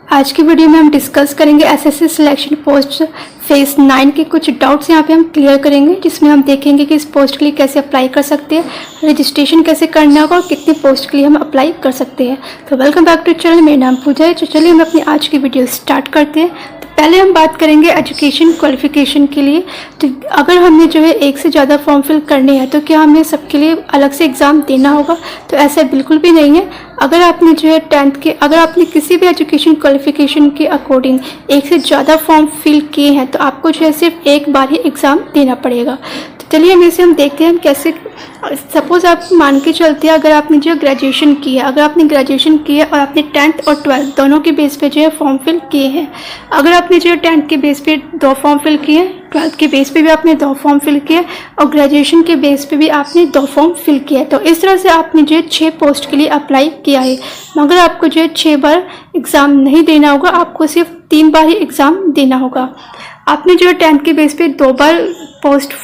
आज की वीडियो में हम डिस्कस करेंगे एसएससी सिलेक्शन पोस्ट फेज 9 के कुछ डाउट्स यहाँ पे हम क्लियर करेंगे, जिसमें हम देखेंगे कि इस पोस्ट के लिए कैसे अप्लाई कर सकते हैं, रजिस्ट्रेशन कैसे करना होगा और कितने पोस्ट के लिए हम अप्लाई कर सकते हैं। तो वेलकम बैक टू चैनल, मेरा नाम पूजा है। तो चलिए हम अपनी आज की वीडियो स्टार्ट करते हैं। तो पहले हम बात करेंगे एजुकेशन क्वालिफिकेशन के लिए। तो अगर हमें जो है एक से ज़्यादा फॉर्म फिल करने हैं तो क्या हमें सबके लिए अलग से एग्ज़ाम देना होगा? तो ऐसा बिल्कुल भी नहीं है। अगर आपने जो है 10th के अगर आपने किसी भी एजुकेशन क्वालिफिकेशन के अकॉर्डिंग एक से ज़्यादा फॉर्म फिल किए हैं तो आपको जो है सिर्फ एक बार ही एग्ज़ाम देना पड़ेगा। तो चलिए हम देखते हैं कैसे। सपोज़ आप मान के चलते हैं, अगर आपने जो ग्रेजुएशन की है, अगर आपने ग्रेजुएशन की है और आपने 10th और 12th दोनों के बेस पे जो है फॉर्म फिल किए हैं। अगर आपने जो है 10th के बेस पे 2 फॉर्म फिल किए हैं, 12th के बेस पे भी आपने 2 फॉर्म फिल किए और ग्रेजुएशन के बेस पे भी आपने 2 फॉर्म फिल किया है, तो इस तरह से आपने जो है 6 पोस्ट के लिए अप्लाई किया है। मगर आपको जो है 6 बार एग्ज़ाम नहीं देना होगा, आपको सिर्फ 3 बार ही एग्ज़ाम देना होगा। आपने जो है 10th के बेस पे 2 बार पोस्ट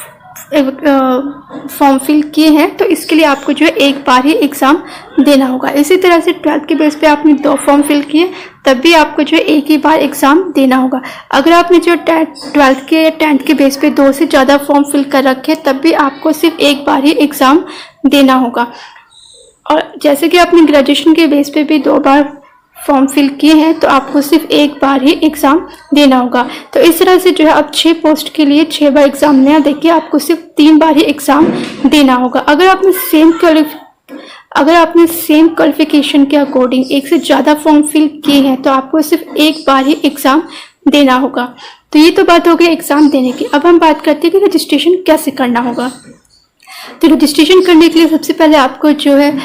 फॉर्म फिल किए हैं तो इसके लिए आपको जो है एक बार ही एग्ज़ाम देना होगा। इसी तरह से 12th के बेस पे आपने 2 फॉर्म फिल किए तब भी आपको जो है एक ही बार एग्ज़ाम देना होगा। अगर आपने जो 12th के या 10th के बेस पे 2 से ज़्यादा फॉर्म फिल कर रखे तब भी आपको सिर्फ एक बार ही एग्ज़ाम देना होगा। और जैसे कि आपने ग्रेजुएशन के बेस पे भी 2 बार फॉर्म फिल किए हैं तो आपको सिर्फ एक बार ही एग्ज़ाम देना होगा। तो इस तरह से जो है आप 6 पोस्ट के लिए 6 बार एग्ज़ाम ना देखिए, आपको सिर्फ 3 बार ही एग्ज़ाम देना होगा। अगर आपने सेम क्वालिफिकेशन के अकॉर्डिंग एक से ज़्यादा फॉर्म फिल किए हैं तो आपको सिर्फ एक बार ही एग्ज़ाम देना होगा। तो ये तो बात हो गई एग्ज़ाम देने की। अब हम बात करते हैं कि रजिस्ट्रेशन कैसे करना होगा। तो रजिस्ट्रेशन करने के लिए सबसे पहले आपको जो है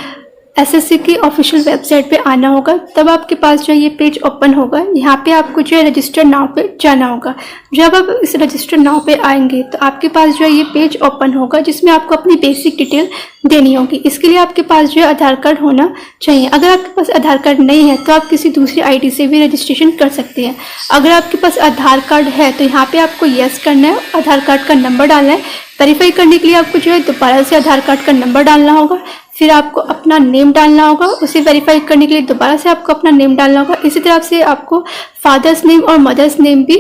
एसएससी की ऑफिशियल वेबसाइट पे आना होगा। तब आपके पास जो ये पेज ओपन होगा, यहाँ पे आपको जो है रजिस्टर नाउ पे जाना होगा। जब आप इस रजिस्टर नाउ पे आएंगे तो आपके पास जो है ये पेज ओपन होगा, जिसमें आपको अपनी बेसिक डिटेल देनी होगी। इसके लिए आपके पास जो है आधार कार्ड होना चाहिए। अगर आपके पास आधार कार्ड नहीं है तो आप किसी दूसरी आईडी से भी रजिस्ट्रेशन कर सकते हैं। अगर आपके पास आधार कार्ड है तो यहाँ पे आपको यस करना है, आधार कार्ड का नंबर डालना है। वेरीफाई करने के लिए आपको जो है दोबारा से आधार कार्ड का नंबर डालना होगा, फिर आपको अपना नेम डालना होगा। उसे वेरीफाई करने के लिए दोबारा से आपको अपना नेम डालना होगा। इसी तरह से आपको फादर्स नेम और मदर्स नेम भी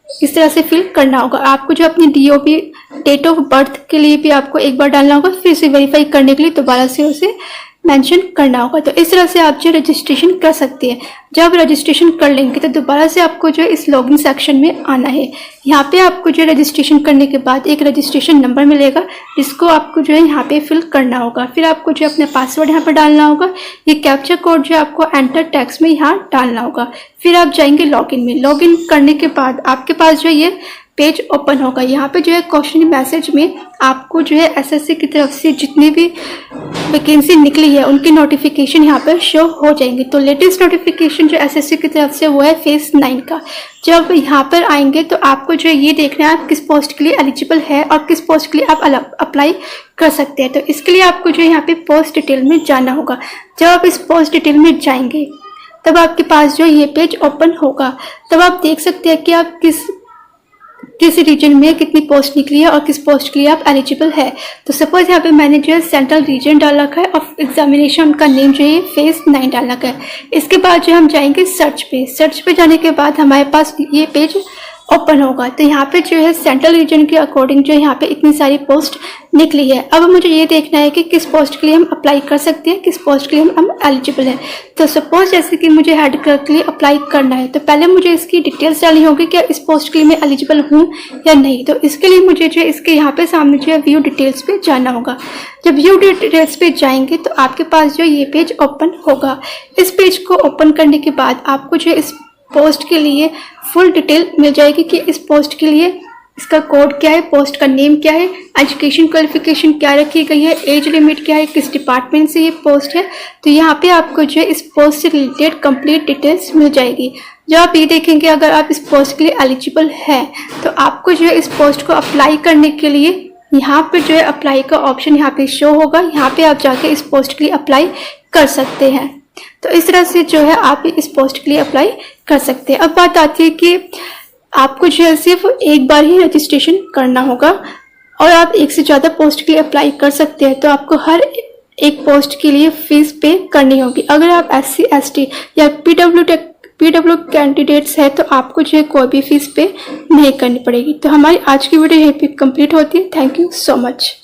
इस तरह से फिल करना होगा। आपको जो अपनी डीओपी डेट ऑफ बर्थ के लिए भी आपको एक बार डालना होगा, फिर उसे वेरीफाई करने के लिए दोबारा से उसे मेंशन करना होगा। तो इस तरह से आप जो रजिस्ट्रेशन कर सकते हैं। जब रजिस्ट्रेशन कर लेंगे तो दोबारा से आपको जो इस लॉगिन सेक्शन में आना है। यहाँ पे आपको जो रजिस्ट्रेशन करने के बाद एक रजिस्ट्रेशन नंबर मिलेगा, जिसको आपको जो है यहाँ पे फिल करना होगा। फिर आपको जो अपना पासवर्ड यहाँ पर डालना होगा। ये कैप्चा कोड जो आपको एंटर टेक्स्ट में यहाँ डालना होगा। फिर आप जाएंगे लॉगिन में। लॉगिन करने के बाद आपके पास जो ये पेज ओपन होगा। यहाँ पे जो है क्वेश्चन मैसेज में आपको जो है एसएससी की तरफ से जितनी भी वैकेंसी निकली है उनकी नोटिफिकेशन यहाँ पर शो हो जाएंगे। तो लेटेस्ट नोटिफिकेशन जो एसएससी की तरफ से वो है फेज 9 का। जब यहाँ पर आएंगे तो आपको जो है ये देखना है आप किस पोस्ट के लिए एलिजिबल है और किस पोस्ट के लिए आप अप्लाई कर सकते हैं। तो इसके लिए आपको जो है यहाँ पे पोस्ट डिटेल में जाना होगा। जब आप इस पोस्ट डिटेल में जाएंगे तब आपके पास जो ये पेज ओपन होगा। तब आप देख सकते हैं कि आप किस रीजन में कितनी पोस्ट निकली है और किस पोस्ट के लिए आप एलिजिबल है। तो सपोज यहाँ पे मैंने जो है सेंट्रल रीजन डाल रखा है और एग्जामिनेशन का नेम जो है फेज 9 डाल रखा है। इसके बाद जो हम जाएंगे सर्च पे जाने के बाद हमारे पास ये पेज ओपन होगा। तो यहाँ पे जो है सेंट्रल रीजन के अकॉर्डिंग जो यहाँ पे इतनी सारी पोस्ट निकली है। अब मुझे ये देखना है कि किस पोस्ट के लिए हम अप्लाई कर सकते हैं, किस पोस्ट के लिए हम एलिजिबल हैं। तो सपोज जैसे कि मुझे हेड क्लर्क के लिए अप्लाई करना है तो पहले मुझे इसकी डिटेल्स डालनी होगी कि इस पोस्ट के लिए मैं एलिजिबल हूँ या नहीं। तो इसके लिए मुझे जो है इसके यहाँ पे सामने जो है व्यू डिटेल्स पे जाना होगा। जब व्यू डिटेल्स पे जाएंगे तो आपके पास जो ये पेज ओपन होगा। इस पेज को ओपन करने के बाद आपको जो इस पोस्ट के लिए फुल डिटेल मिल जाएगी कि इस पोस्ट के लिए इसका कोड क्या है, पोस्ट का नेम क्या है, एजुकेशन क्वालिफिकेशन क्या रखी गई है, एज लिमिट क्या है, किस डिपार्टमेंट से ये पोस्ट है। तो यहाँ पे आपको जो है इस पोस्ट से रिलेटेड कंप्लीट डिटेल्स मिल जाएगी। जब आप ये देखेंगे अगर आप इस पोस्ट के लिए एलिजिबल हैं तो आपको जो है इस पोस्ट को अप्लाई करने के लिए यहाँ पे जो है अप्लाई का ऑप्शन यहाँ पे शो होगा। यहाँ पे आप जाके इस पोस्ट के लिए अप्लाई कर सकते हैं। तो इस तरह से जो है आप इस पोस्ट के लिए अप्लाई कर सकते हैं। अब बात आती है कि आपको जो है सिर्फ एक बार ही रजिस्ट्रेशन करना होगा और आप एक से ज़्यादा पोस्ट के लिए अप्लाई कर सकते हैं। तो आपको हर एक पोस्ट के लिए फीस पे करनी होगी। अगर आप SC ST या PW कैंडिडेट्स है तो आपको जो है कोई भी फीस पे नहीं करनी पड़ेगी। तो हमारी आज की वीडियो यहीं पे कंप्लीट होती है। Thank you so much.